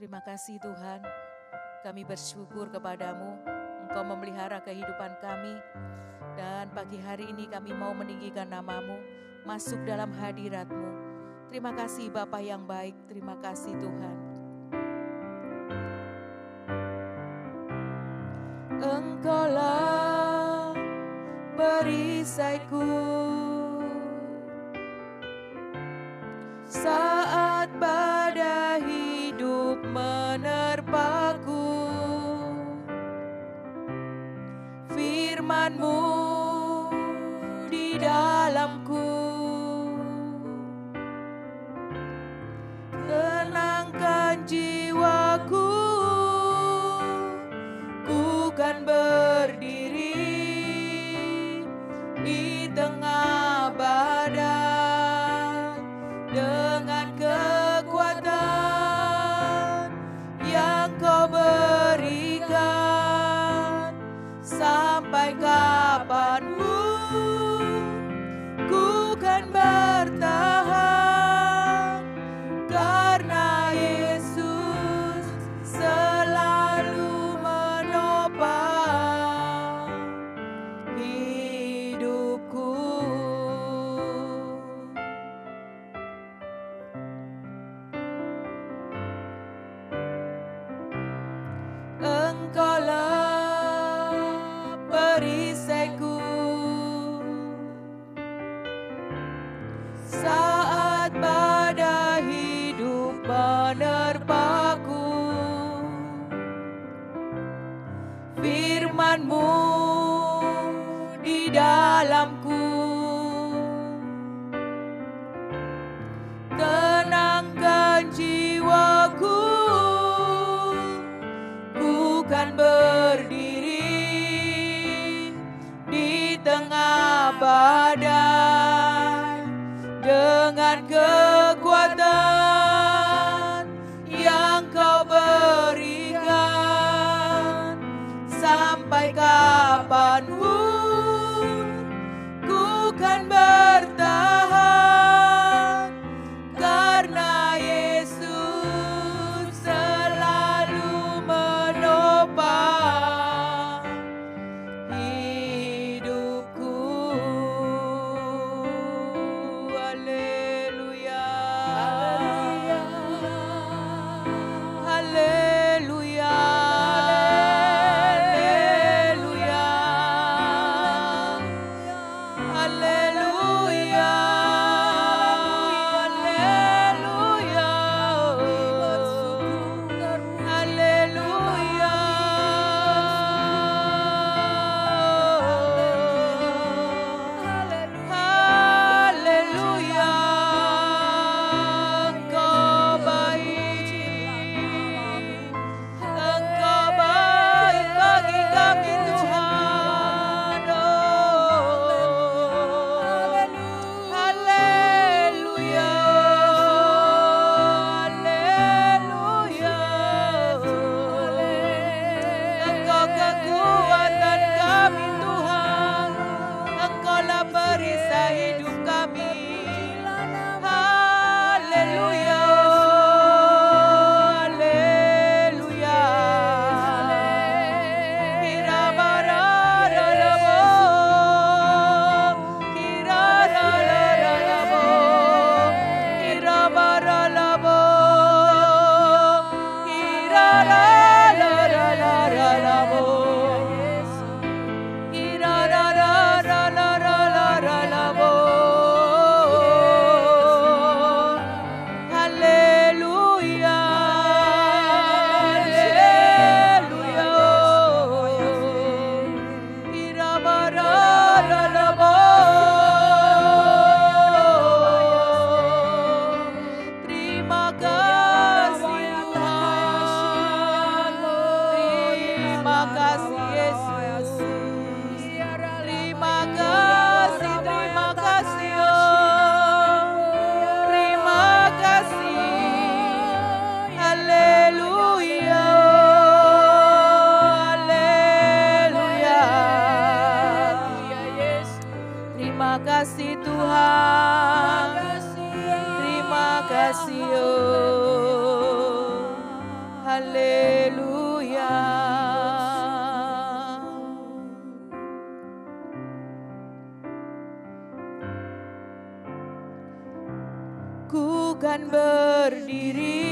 Terima kasih Tuhan, kami bersyukur kepadamu, Engkau memelihara kehidupan kami. Dan pagi hari ini kami mau meninggikan namamu, masuk dalam hadirat-Mu. Terima kasih Bapa yang baik, terima kasih Tuhan. Engkaulah perisaiku saat badai hidup menerpaku. Firman-Mu di dalamku, tenangkan jiwaku. Ku kan berdiri di tengah badai dengan kekuatan yang Kau berikan. Sampai kapanpun ku kan bertahan, karena Yesus selalu menopang hidupku. Engkaulah perisaiku saat badai hidup menerpaku. Firman-Mu di dalamku, tenangkan jiwaku. Ku kan berdiri di tengah badai dengan kekuatan yang Kau berikan. Sampai kapanpun ku kan bertahan, karena Yesus selalu menopang hidupku. Haleluya, haleluya, haleluya, haleluya, haleluya, haleluya. Engkau baik, Engkau baik bagi kami Tuhan. Haleluya, haleluya. Engkau kekuatan kami Tuhan, Engkaulah perisai hidup kami. Haleluya, haleluya. Kirabarararabo, kirarararabo, kirabararabo, kirararararabo, kirararararabo. Haleluya, haleluya. Kirabarararabo. Terima kasih Tuhan, terima kasih Yesus, terima kasih, terima kasih, terima kasih. Haleluya, haleluya. Terima kasih Tuhan, terima kasih. haleluya. Ku kan berdiri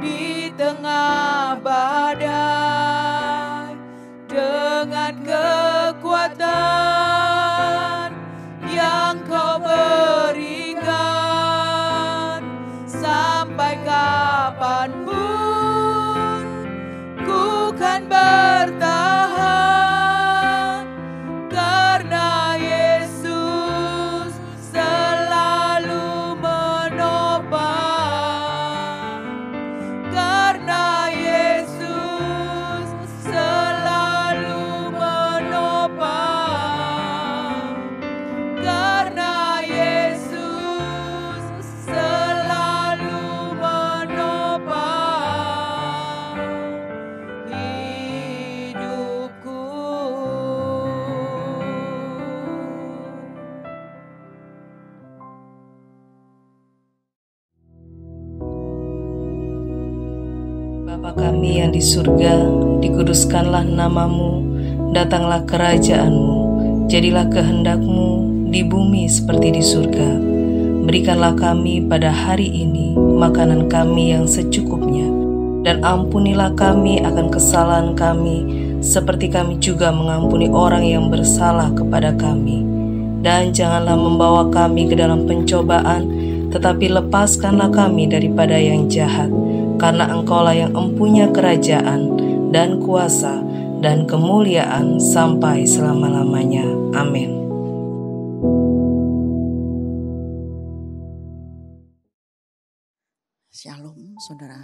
di tengah badai dengan kekuatan yang kau berikan. Sampai kapanpun ku kan bertahan, karena Yesus selalu menopang. Karena Yesus selalu menopang. Karena Yesus selalu menopang hidupku. Bapa kami yang di surga, dikuduskanlah namamu, datanglah kerajaanmu, jadilah kehendak-Mu di bumi seperti di surga. Berikanlah kami pada hari ini makanan kami yang secukupnya, dan ampunilah kami akan kesalahan kami, seperti kami juga mengampuni orang yang bersalah kepada kami. Dan janganlah membawa kami ke dalam pencobaan, tetapi lepaskanlah kami daripada yang jahat. Karena Engkaulah yang empunya kerajaan dan kuasa dan kemuliaan sampai selama-lamanya. Amin. Shalom saudara.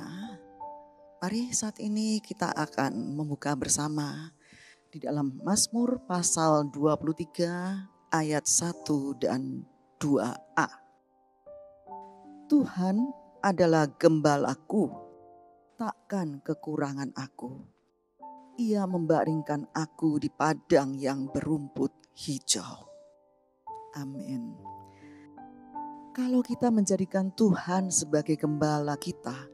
Mari saat ini kita akan membuka bersama di dalam Mazmur pasal 23 ayat 1 dan 2a. Tuhan adalah gembalaku, takkan kekurangan aku. Ia membaringkan aku di padang yang berumput hijau. Amin. Kalau kita menjadikan Tuhan sebagai gembala kita,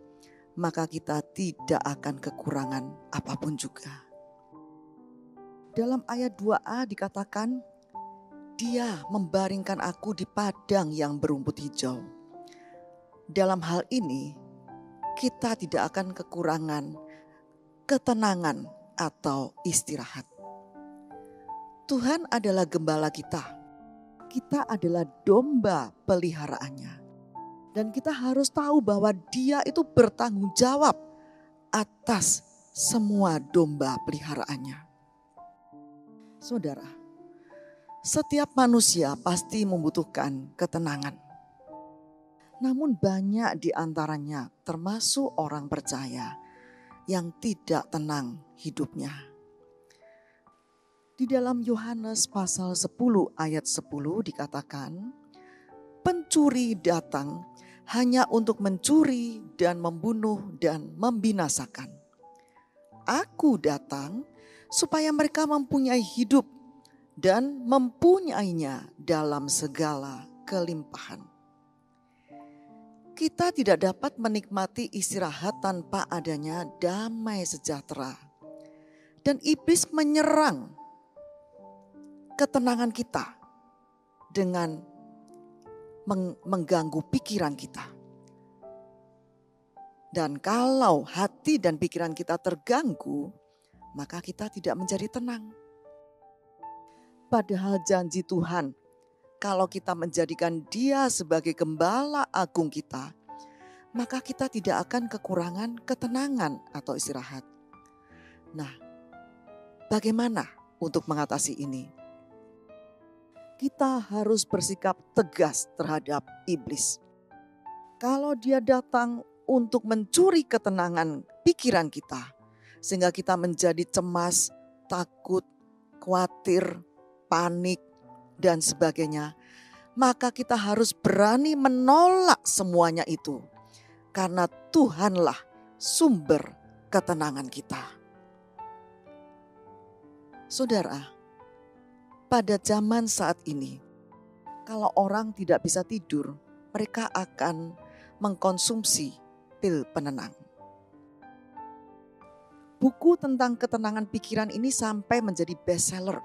maka kita tidak akan kekurangan apapun juga. Dalam ayat 2a dikatakan, Dia membaringkan aku di padang yang berumput hijau. Dalam hal ini, kita tidak akan kekurangan ketenangan atau istirahat. Tuhan adalah gembala kita. Kita adalah domba peliharaannya. Dan kita harus tahu bahwa Dia itu bertanggung jawab atas semua domba peliharaannya. Saudara, setiap manusia pasti membutuhkan ketenangan. Namun banyak di antaranya termasuk orang percaya yang tidak tenang hidupnya. Di dalam Yohanes pasal 10 ayat 10 dikatakan, pencuri datang hanya untuk mencuri dan membunuh dan membinasakan. Aku datang supaya mereka mempunyai hidup dan mempunyainya dalam segala kelimpahan. Kita tidak dapat menikmati istirahat tanpa adanya damai sejahtera. Dan iblis menyerang ketenangan kita dengan mengganggu pikiran kita. Dan kalau hati dan pikiran kita terganggu, maka kita tidak menjadi tenang. Padahal janji Tuhan, kalau kita menjadikan Dia sebagai gembala agung kita, maka kita tidak akan kekurangan ketenangan atau istirahat. Nah, bagaimana untuk mengatasi ini? Kita harus bersikap tegas terhadap iblis. Kalau dia datang untuk mencuri ketenangan pikiran kita, sehingga kita menjadi cemas, takut, khawatir, panik, dan sebagainya, maka kita harus berani menolak semuanya itu, karena Tuhanlah sumber ketenangan kita. Saudara, pada zaman saat ini, kalau orang tidak bisa tidur, mereka akan mengkonsumsi pil penenang. Buku tentang ketenangan pikiran ini sampai menjadi bestseller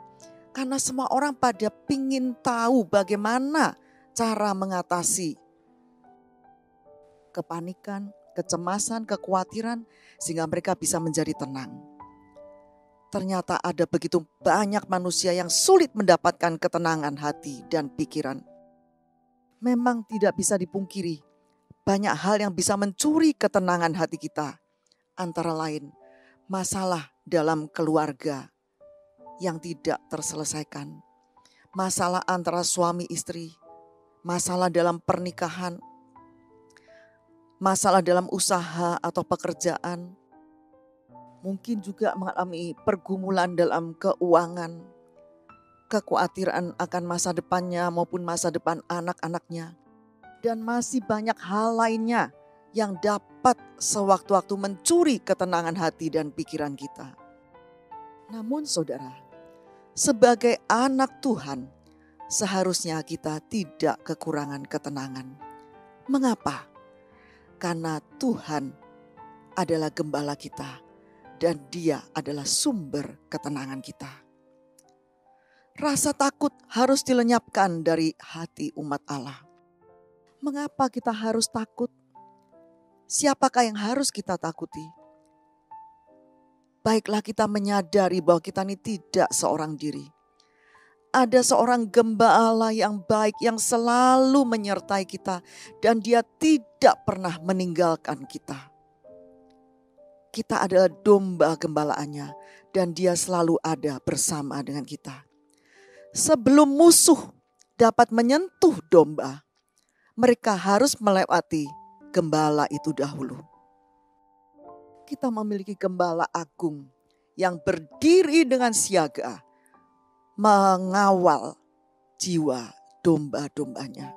karena semua orang pada pingin tahu bagaimana cara mengatasi kepanikan, kecemasan, kekhawatiran sehingga mereka bisa menjadi tenang. Ternyata ada begitu banyak manusia yang sulit mendapatkan ketenangan hati dan pikiran. Memang tidak bisa dipungkiri, banyak hal yang bisa mencuri ketenangan hati kita. Antara lain, masalah dalam keluarga yang tidak terselesaikan, masalah antara suami istri, masalah dalam pernikahan, masalah dalam usaha atau pekerjaan, mungkin juga mengalami pergumulan dalam keuangan, kekhawatiran akan masa depannya maupun masa depan anak-anaknya, dan masih banyak hal lainnya yang dapat sewaktu-waktu mencuri ketenangan hati dan pikiran kita. Namun saudara, sebagai anak Tuhan, seharusnya kita tidak kekurangan ketenangan. Mengapa? Karena Tuhan adalah gembala kita dan Dia adalah sumber ketenangan kita. Rasa takut harus dilenyapkan dari hati umat Allah. Mengapa kita harus takut? Siapakah yang harus kita takuti? Baiklah kita menyadari bahwa kita ini tidak seorang diri. Ada seorang gembala yang baik yang selalu menyertai kita dan Dia tidak pernah meninggalkan kita. Kita adalah domba gembalaannya dan Dia selalu ada bersama dengan kita. Sebelum musuh dapat menyentuh domba, mereka harus melewati gembala itu dahulu. Kita memiliki gembala agung yang berdiri dengan siaga, mengawal jiwa domba-dombanya.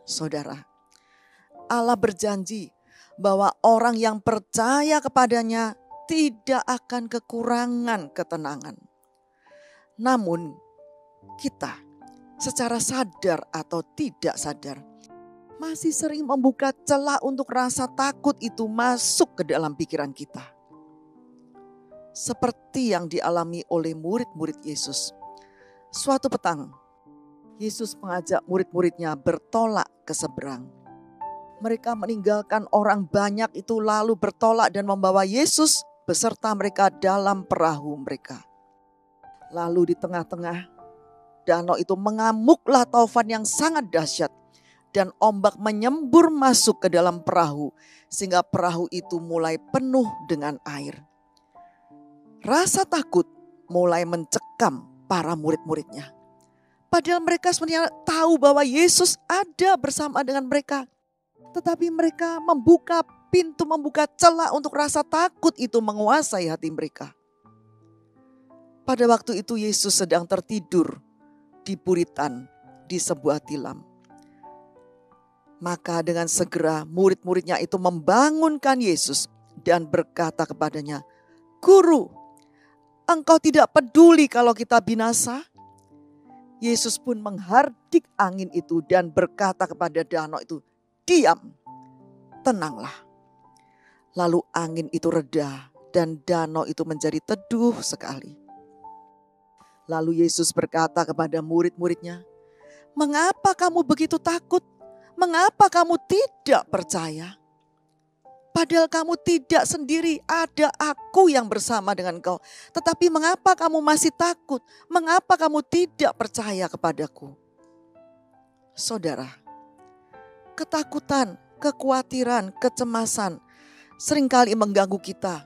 Saudara, Allah berjanji bahwa orang yang percaya kepadanya tidak akan kekurangan ketenangan. Namun kita secara sadar atau tidak sadar masih sering membuka celah untuk rasa takut itu masuk ke dalam pikiran kita. Seperti yang dialami oleh murid-murid Yesus. Suatu petang, Yesus mengajak murid-muridnya bertolak ke seberang. Mereka meninggalkan orang banyak itu lalu bertolak dan membawa Yesus beserta mereka dalam perahu mereka. Lalu di tengah-tengah danau itu mengamuklah taufan yang sangat dahsyat. Dan ombak menyembur masuk ke dalam perahu sehingga perahu itu mulai penuh dengan air. Rasa takut mulai mencekam para murid-muridnya. Padahal mereka sebenarnya tahu bahwa Yesus ada bersama dengan mereka. Tetapi mereka membuka pintu, membuka celah untuk rasa takut itu menguasai hati mereka. Pada waktu itu Yesus sedang tertidur di buritan di sebuah tilam. Maka dengan segera murid-muridnya itu membangunkan Yesus dan berkata kepadanya, "Guru, engkau tidak peduli kalau kita binasa?" Yesus pun menghardik angin itu dan berkata kepada danau itu, "Diam, tenanglah." Lalu angin itu reda dan danau itu menjadi teduh sekali. Lalu Yesus berkata kepada murid-muridnya, "Mengapa kamu begitu takut? Mengapa kamu tidak percaya? Padahal kamu tidak sendiri, ada Aku yang bersama dengan kau. Tetapi mengapa kamu masih takut? Mengapa kamu tidak percaya kepadaku?" Saudara, ketakutan, kekhawatiran, kecemasan seringkali mengganggu kita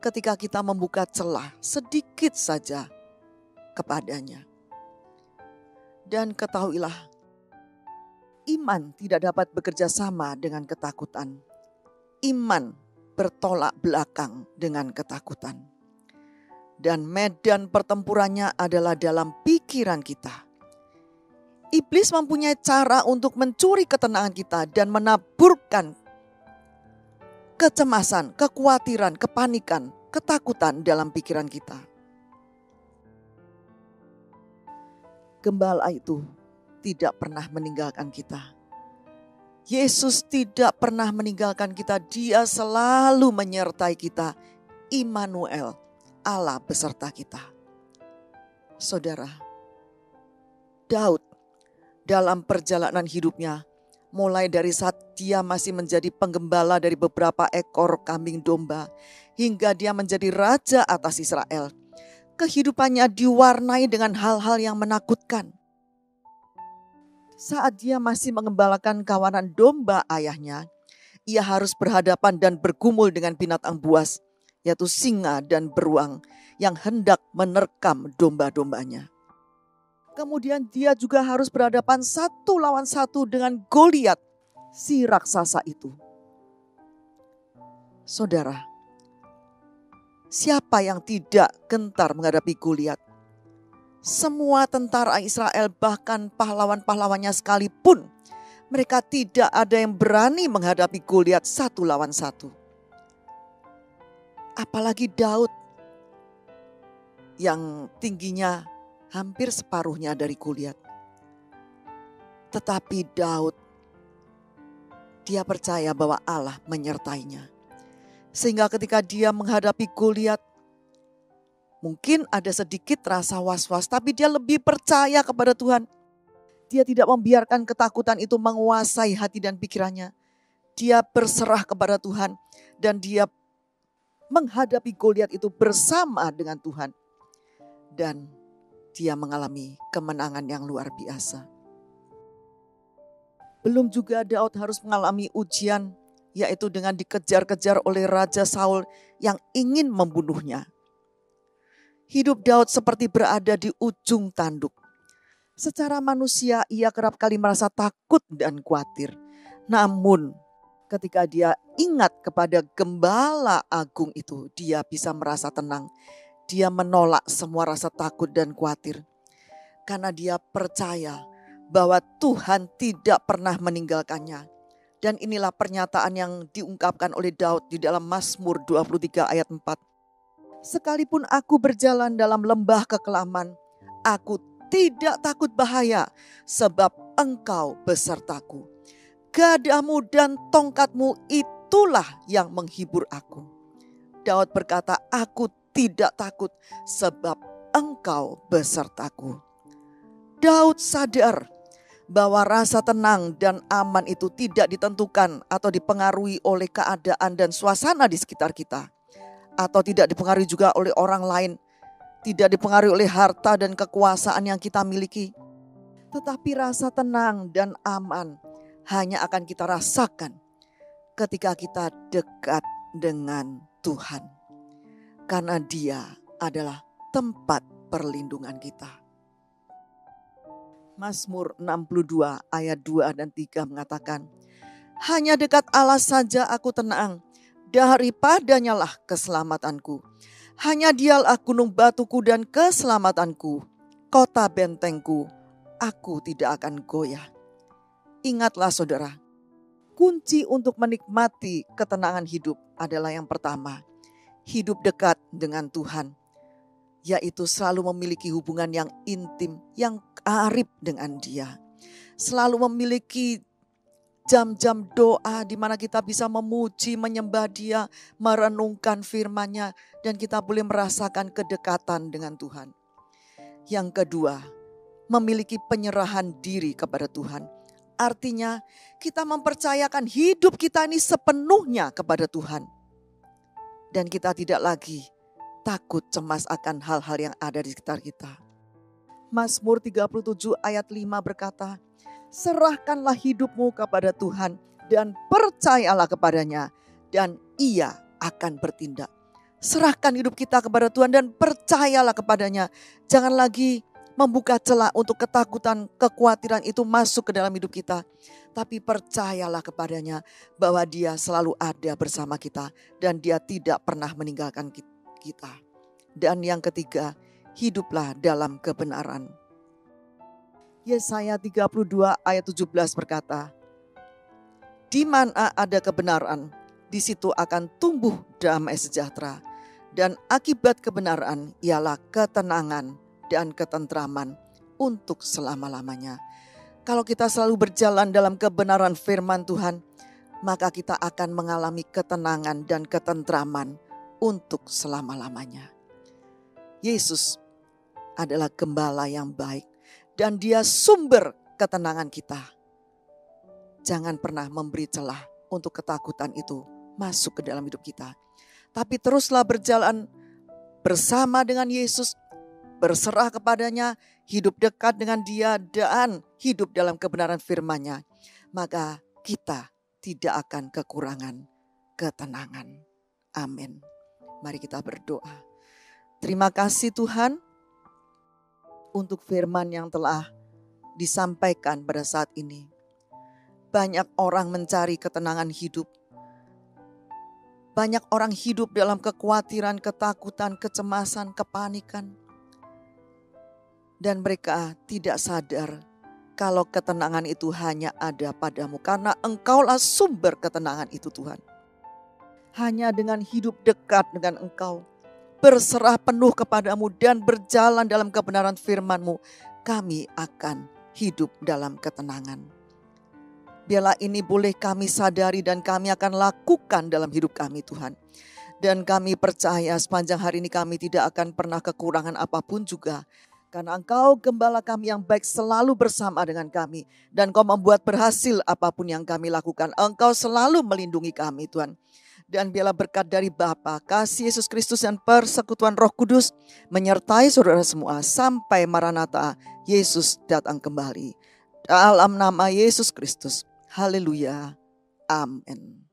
ketika kita membuka celah sedikit saja kepadanya. Dan ketahuilah, iman tidak dapat bekerja sama dengan ketakutan. Iman bertolak belakang dengan ketakutan. Dan medan pertempurannya adalah dalam pikiran kita. Iblis mempunyai cara untuk mencuri ketenangan kita dan menaburkan kecemasan, kekhawatiran, kepanikan, ketakutan dalam pikiran kita. Gembala itu tidak pernah meninggalkan kita. Yesus tidak pernah meninggalkan kita. Dia selalu menyertai kita. Immanuel, Allah beserta kita. Saudara, Daud dalam perjalanan hidupnya, mulai dari saat dia masih menjadi penggembala dari beberapa ekor kambing domba, hingga dia menjadi raja atas Israel, kehidupannya diwarnai dengan hal-hal yang menakutkan. Saat dia masih mengembalakan kawanan domba ayahnya, ia harus berhadapan dan bergumul dengan binatang buas, yaitu singa dan beruang yang hendak menerkam domba-dombanya. Kemudian dia juga harus berhadapan 1 lawan 1 dengan Goliat, si raksasa itu. Saudara, siapa yang tidak gentar menghadapi Goliat? Semua tentara Israel, bahkan pahlawan-pahlawannya sekalipun, mereka tidak ada yang berani menghadapi Goliat 1 lawan 1. Apalagi Daud yang tingginya hampir separuhnya dari Goliat. Tetapi Daud, dia percaya bahwa Allah menyertainya. Sehingga ketika dia menghadapi Goliat, mungkin ada sedikit rasa was-was, tapi dia lebih percaya kepada Tuhan. Dia tidak membiarkan ketakutan itu menguasai hati dan pikirannya. Dia berserah kepada Tuhan dan dia menghadapi Goliat itu bersama dengan Tuhan. Dan dia mengalami kemenangan yang luar biasa. Belum juga Daud harus mengalami ujian, yaitu dengan dikejar-kejar oleh Raja Saul yang ingin membunuhnya. Hidup Daud seperti berada di ujung tanduk. Secara manusia ia kerap kali merasa takut dan khawatir. Namun ketika dia ingat kepada Gembala Agung itu, dia bisa merasa tenang. Dia menolak semua rasa takut dan khawatir. Karena dia percaya bahwa Tuhan tidak pernah meninggalkannya. Dan inilah pernyataan yang diungkapkan oleh Daud di dalam Mazmur 23 ayat 4. Sekalipun aku berjalan dalam lembah kekelaman, aku tidak takut bahaya, sebab Engkau besertaku. Gadamu dan tongkatmu itulah yang menghibur aku. Daud berkata, aku tidak takut sebab Engkau besertaku. Daud sadar bahwa rasa tenang dan aman itu tidak ditentukan atau dipengaruhi oleh keadaan dan suasana di sekitar kita. Atau tidak dipengaruhi juga oleh orang lain. Tidak dipengaruhi oleh harta dan kekuasaan yang kita miliki. Tetapi rasa tenang dan aman hanya akan kita rasakan ketika kita dekat dengan Tuhan. Karena Dia adalah tempat perlindungan kita. Mazmur 62 ayat 2 dan 3 mengatakan, hanya dekat Allah saja aku tenang. Daripadanya lah keselamatanku. Hanya Dialah gunung batuku dan keselamatanku. Kota bentengku, aku tidak akan goyah. Ingatlah saudara, kunci untuk menikmati ketenangan hidup adalah yang pertama, hidup dekat dengan Tuhan. Yaitu selalu memiliki hubungan yang intim, yang karib dengan Dia. Selalu memiliki jam-jam doa di mana kita bisa memuji, menyembah Dia, merenungkan firman-Nya, dan kita boleh merasakan kedekatan dengan Tuhan. Yang kedua, memiliki penyerahan diri kepada Tuhan. Artinya kita mempercayakan hidup kita ini sepenuhnya kepada Tuhan. Dan kita tidak lagi takut cemas akan hal-hal yang ada di sekitar kita. Mazmur 37 ayat 5 berkata, serahkanlah hidupmu kepada Tuhan dan percayalah kepadanya dan Ia akan bertindak. Serahkan hidup kita kepada Tuhan dan percayalah kepadanya. Jangan lagi membuka celah untuk ketakutan, kekhawatiran itu masuk ke dalam hidup kita. Tapi percayalah kepadanya bahwa Dia selalu ada bersama kita dan Dia tidak pernah meninggalkan kita. Dan yang ketiga, hiduplah dalam kebenaran. Yesaya 32 ayat 17 berkata, di mana ada kebenaran, di situ akan tumbuh damai sejahtera. Dan akibat kebenaran ialah ketenangan dan ketentraman untuk selama-lamanya. Kalau kita selalu berjalan dalam kebenaran firman Tuhan, maka kita akan mengalami ketenangan dan ketentraman untuk selama-lamanya. Yesus adalah gembala yang baik dan Dia sumber ketenangan kita. Jangan pernah memberi celah untuk ketakutan itu masuk ke dalam hidup kita. Tapi teruslah berjalan bersama dengan Yesus, berserah kepadanya, hidup dekat dengan Dia dan hidup dalam kebenaran firman-Nya. Maka kita tidak akan kekurangan ketenangan. Amin. Mari kita berdoa. Terima kasih Tuhan untuk firman yang telah disampaikan pada saat ini. Banyak orang mencari ketenangan hidup. Banyak orang hidup dalam kekhawatiran, ketakutan, kecemasan, kepanikan. Dan mereka tidak sadar kalau ketenangan itu hanya ada padamu. Karena Engkaulah sumber ketenangan itu Tuhan. Hanya dengan hidup dekat dengan Engkau, berserah penuh kepadamu dan berjalan dalam kebenaran firman-Mu, kami akan hidup dalam ketenangan. Biarlah ini boleh kami sadari dan kami akan lakukan dalam hidup kami Tuhan. Dan kami percaya sepanjang hari ini kami tidak akan pernah kekurangan apapun juga. Karena Engkau gembala kami yang baik selalu bersama dengan kami. Dan Engkau membuat berhasil apapun yang kami lakukan. Engkau selalu melindungi kami Tuhan. Dan biarlah berkat dari Bapa, kasih Yesus Kristus dan persekutuan Roh Kudus menyertai saudara semua sampai Maranatha Yesus datang kembali. Dalam nama Yesus Kristus. Haleluya. Amin.